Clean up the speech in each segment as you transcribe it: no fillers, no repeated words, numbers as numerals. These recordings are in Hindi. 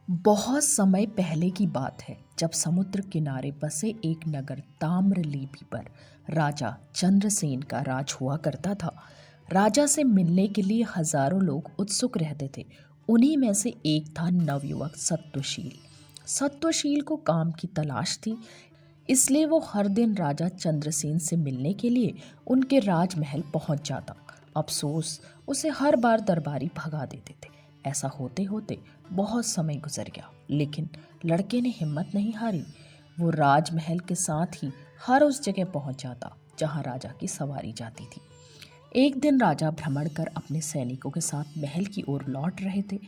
बहुत समय पहले की बात है जब समुद्र किनारे बसे एक नगर ताम्रलिप्ति पर राजा चंद्रसेन का राज हुआ करता था। राजा से मिलने के लिए हजारों लोग उत्सुक रहते थे। उन्हीं में से एक था नवयुवक सत्वशील। सत्वशील को काम की तलाश थी, इसलिए वो हर दिन राजा चंद्रसेन से मिलने के लिए उनके राजमहल पहुंच जाता। अफसोस, उसे हर बार दरबारी भगा देते थे। ऐसा होते होते बहुत समय गुजर गया, लेकिन लड़के ने हिम्मत नहीं हारी। वो राजमहल के साथ ही हर उस जगह पहुंच जाता जहां राजा की सवारी जाती थी। एक दिन राजा भ्रमण कर अपने सैनिकों के साथ महल की ओर लौट रहे थे।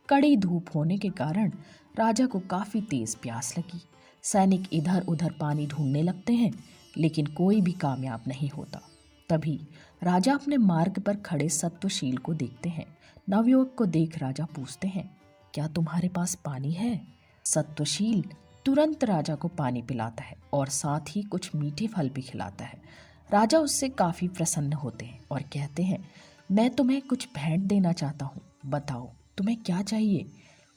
कड़ी धूप होने के कारण राजा को काफी तेज प्यास लगी। सैनिक इधर उधर पानी ढूंढने लगते हैं, लेकिन कोई भी कामयाब नहीं होता। तभी राजा अपने मार्ग पर खड़े सत्वशील को देखते हैं। नवयुवक को देख राजा पूछते हैं, क्या तुम्हारे पास पानी है? सत्वशील तुरंत राजा को पानी पिलाता है और साथ ही कुछ मीठे फल भी खिलाता है। राजा उससे काफी प्रसन्न होते हैं और कहते हैं, मैं तुम्हें कुछ भेंट देना चाहता हूँ, बताओ तुम्हें क्या चाहिए?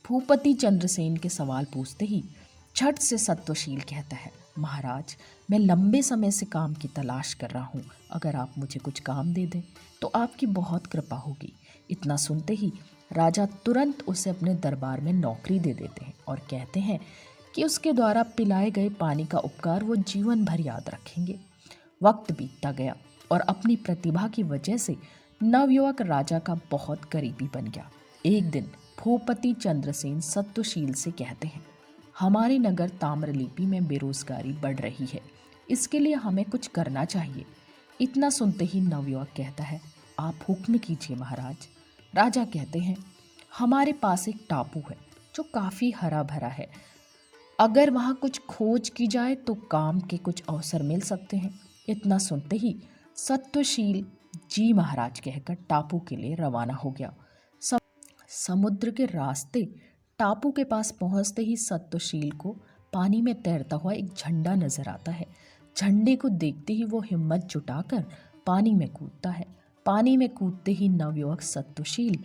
भूपति चंद्रसेन के सवाल पूछते ही झट से सत्वशील कहता है, महाराज, मैं लंबे समय से काम की तलाश कर रहा हूँ। अगर आप मुझे कुछ काम दे दें तो आपकी बहुत कृपा होगी। इतना सुनते ही राजा तुरंत उसे अपने दरबार में नौकरी दे देते हैं और कहते हैं कि उसके द्वारा पिलाए गए पानी का उपकार वो जीवन भर याद रखेंगे। वक्त बीतता गया और अपनी प्रतिभा की वजह से नवयुवक राजा का बहुत करीबी बन गया। एक दिन भूपति चंद्रसेन सत्वशील से कहते हैं, हमारे नगर ताम्रलिप्ति में बेरोजगारी बढ़ रही है, इसके लिए हमें कुछ करना चाहिए। इतना सुनते ही नवयुवक कहता है, आप हुक्म कीजिए महाराज। राजा कहते हैं, हमारे पास एक टापू है जो काफी हरा भरा है। अगर वहाँ कुछ खोज की जाए तो काम के कुछ अवसर मिल सकते हैं। इतना सुनते ही सत्वशील जी महाराज कहकर टापू के लिए रवाना हो गया। समुद्र के रास्ते टापू के पास पहुंचते ही सत्वशील को पानी में तैरता हुआ एक झंडा नजर आता है। झंडे को देखते ही वो हिम्मत जुटाकर पानी में कूदता है। पानी में कूदते ही नवयुवक सत्वशील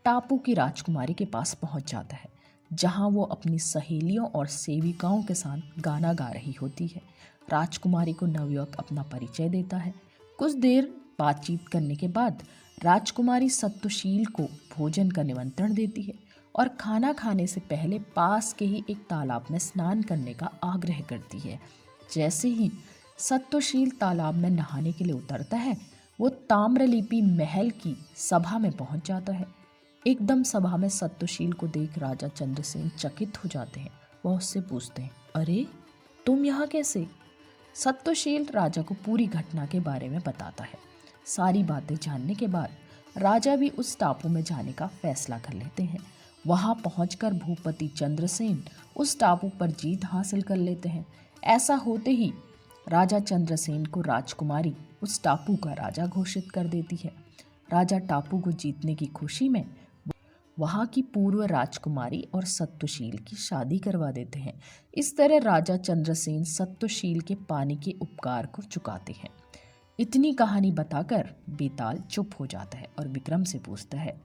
टापू की राजकुमारी के पास पहुंच जाता है, जहां वो अपनी सहेलियों और सेविकाओं के साथ गाना गा रही होती है। राजकुमारी को नवयुवक अपना परिचय देता है। कुछ देर बातचीत करने के बाद राजकुमारी सत्वशील को भोजन का निमंत्रण देती है और खाना खाने से पहले पास के ही एक तालाब में स्नान करने का आग्रह करती है। जैसे ही सत्वशील तालाब में नहाने के लिए उतरता है, वो ताम्रलिप्ति महल की सभा में पहुंच जाता है। एकदम सभा में सत्वशील को देख राजा चंद्रसेन चकित हो जाते हैं। वह उससे पूछते हैं, अरे तुम यहाँ कैसे? सत्वशील राजा को पूरी घटना के बारे में बताता है। सारी बातें जानने के बाद राजा भी उस टापू में जाने का फैसला कर लेते हैं। वहां पहुंचकर भूपति चंद्रसेन उस टापू पर जीत हासिल कर लेते हैं। ऐसा होते ही राजा चंद्रसेन को राजकुमारी उस टापू का राजा घोषित कर देती है। राजा टापू को जीतने की खुशी में वहां की पूर्व राजकुमारी और सत्वशील की शादी करवा देते हैं। इस तरह राजा चंद्रसेन सत्वशील के पानी के उपकार को चुकाते हैं। इतनी कहानी बताकर बेताल चुप हो जाता है और विक्रम से पूछता है,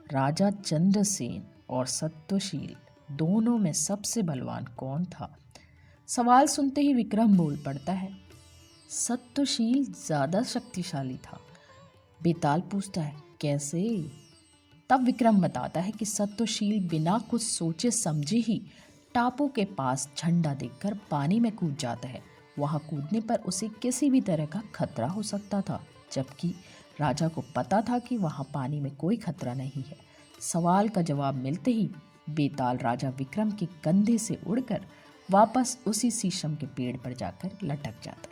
राजा चंद्रसेन और सत्वशील दोनों में सबसे बलवान कौन था? सवाल सुनते ही विक्रम बोल पड़ता है, सत्वशील ज्यादा शक्तिशाली था। बेताल पूछता है, कैसे? तब विक्रम बताता है कि सत्वशील बिना कुछ सोचे समझे ही टापू के पास झंडा देखकर पानी में कूद जाता है। वहां कूदने पर उसे किसी भी तरह का खतरा हो सकता था, जबकि राजा को पता था कि वहां पानी में कोई खतरा नहीं है। सवाल का जवाब मिलते ही बेताल राजा विक्रम के कंधे से उड़कर वापस उसी शीशम के पेड़ पर जाकर लटक जाता है।